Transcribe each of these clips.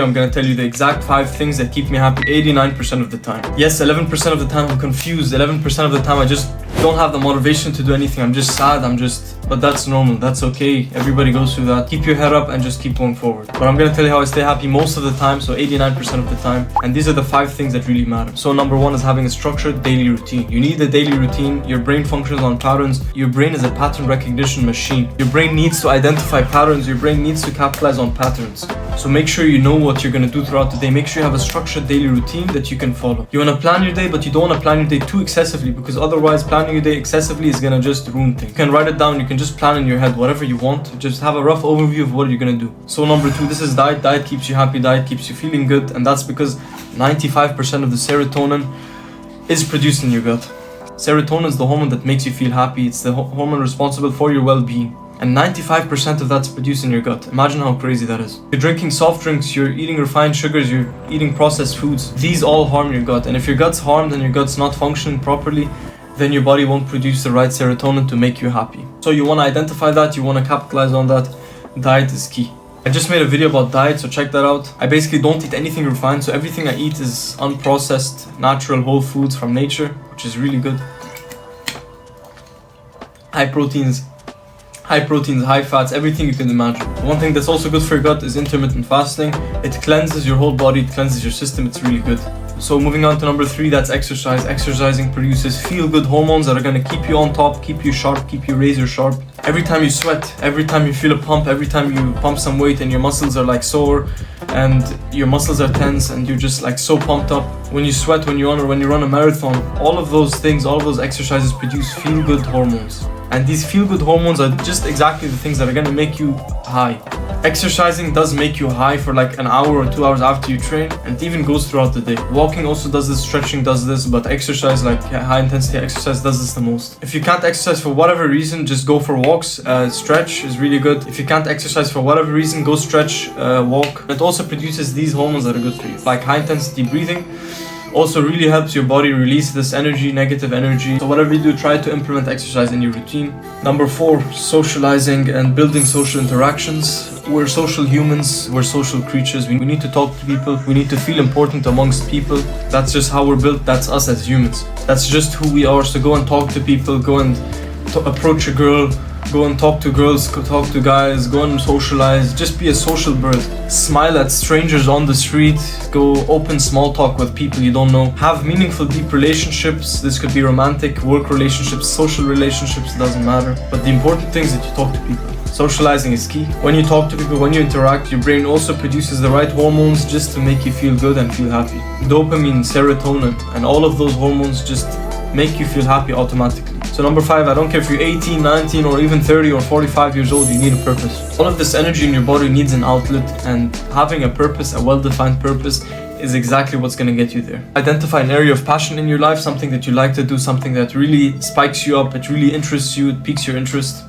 I'm gonna tell you the exact 5 things that keep me happy 89% of the time. Yes, 11% of the time I'm confused, 11% of the time I just don't have the motivation to do anything. I'm just sad, but that's normal, that's okay. Everybody goes through that. Keep your head up and just keep going forward. But I'm gonna tell you how I stay happy most of the time, so 89% of the time. And these are the 5 things that really matter. So number 1 is having a structured daily routine. You need a daily routine. Your brain functions on patterns. Your brain is a pattern recognition machine. Your brain needs to identify patterns. Your brain needs to capitalize on patterns. So make sure you know what you're gonna do throughout the day. Make sure you have a structured daily routine that you can follow. You wanna plan your day, but you don't wanna plan your day too excessively, because otherwise planning your day excessively is gonna just ruin things. You can write it down, you can just plan in your head whatever you want. Just have a rough overview of what you're gonna do. So number 2, this is diet. Diet keeps you happy, diet keeps you feeling good, and that's because 95% of the serotonin is produced in your gut. Serotonin is the hormone that makes you feel happy. It's the hormone responsible for your well-being. And 95% of that's produced in your gut. Imagine how crazy that is. You're drinking soft drinks, you're eating refined sugars, you're eating processed foods. These all harm your gut. And if your gut's harmed and your gut's not functioning properly, then your body won't produce the right serotonin to make you happy. So you want to identify that, you want to capitalize on that. Diet is key. I just made a video about diet, so check that out. I basically don't eat anything refined, so everything I eat is unprocessed, natural, whole foods from nature, which is really good. High proteins, high fats, everything you can imagine. One thing that's also good for your gut is intermittent fasting. It cleanses your whole body, it cleanses your system, it's really good. So moving on to number 3, that's exercise. Exercising produces feel-good hormones that are gonna keep you on top, keep you sharp, keep you razor sharp. Every time you sweat, every time you feel a pump, every time you pump some weight and your muscles are like sore and your muscles are tense and you're just like so pumped up. When you sweat, when you run a marathon, all of those things, all of those exercises produce feel-good hormones. And these feel-good hormones are just exactly the things that are gonna make you high. Exercising does make you high for like an hour or 2 hours after you train, and it even goes throughout the day. Walking also does this, stretching does this, but exercise, like high intensity exercise, does this the most. If you can't exercise for whatever reason, just go for walks. Stretch is really good. If you can't exercise for whatever reason, go stretch, walk. It also produces these hormones that are good for you, like high intensity breathing. Also really helps your body release this energy, negative energy. So whatever you do, try to implement exercise in your routine. Number 4, socializing and building social interactions. We're social humans, we're social creatures. We need to talk to people, we need to feel important amongst people. That's just how we're built, that's us as humans. That's just who we are. So go and talk to people, go and approach a girl, go and talk to girls, go talk to guys, go and socialize. Just be a social bird. Smile at strangers on the street. Go open small talk with people you don't know. Have meaningful, deep relationships. This could be romantic, work relationships, social relationships, doesn't matter. But the important thing is that you talk to people. Socializing is key. When you talk to people, when you interact, your brain also produces the right hormones just to make you feel good and feel happy. Dopamine, serotonin, and all of those hormones just make you feel happy automatically. So number 5, I don't care if you're 18, 19, or even 30 or 45 years old, you need a purpose. All of this energy in your body needs an outlet, and having a purpose, a well-defined purpose, is exactly what's going to get you there. Identify an area of passion in your life, something that you like to do, something that really spikes you up, it really interests you, it piques your interest.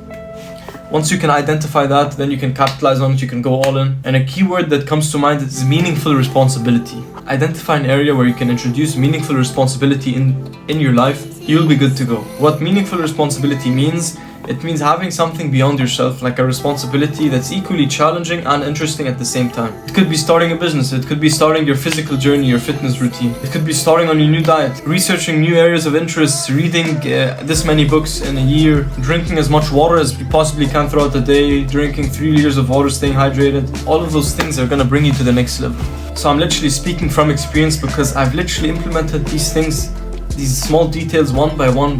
Once you can identify that, then you can capitalize on it, you can go all in. And a key word that comes to mind is meaningful responsibility. Identify an area where you can introduce meaningful responsibility in your life, you'll be good to go. What meaningful responsibility means, it means having something beyond yourself, like a responsibility that's equally challenging and interesting at the same time. It could be starting a business, it could be starting your physical journey, your fitness routine. It could be starting on your new diet, researching new areas of interest, reading this many books in a year, drinking as much water as you possibly can throughout the day, drinking 3 liters of water, staying hydrated. All of those things are gonna bring you to the next level. So I'm literally speaking from experience because I've literally implemented these things, these small details one by one,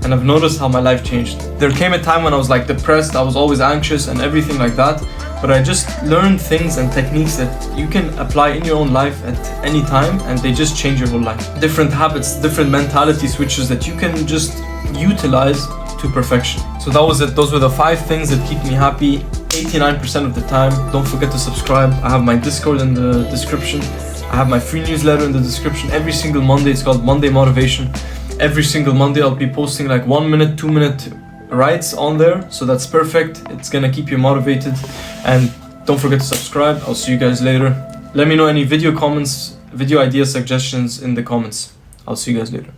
and I've noticed how my life changed. There came a time when I was like depressed, I was always anxious and everything like that, but I just learned things and techniques that you can apply in your own life at any time, and they just change your whole life. Different habits, different mentality switches that you can just utilize to perfection. So that was it. Those were the 5 things that keep me happy 89% of the time. Don't forget to subscribe. I have my Discord in the description. I have my free newsletter in the description every single Monday. It's called Monday Motivation. Every single Monday I'll be posting like 1 minute, 2 minute writes on there. So that's perfect. It's gonna keep you motivated. And don't forget to subscribe. I'll see you guys later. Let me know any video comments, video idea suggestions in the comments. I'll see you guys later.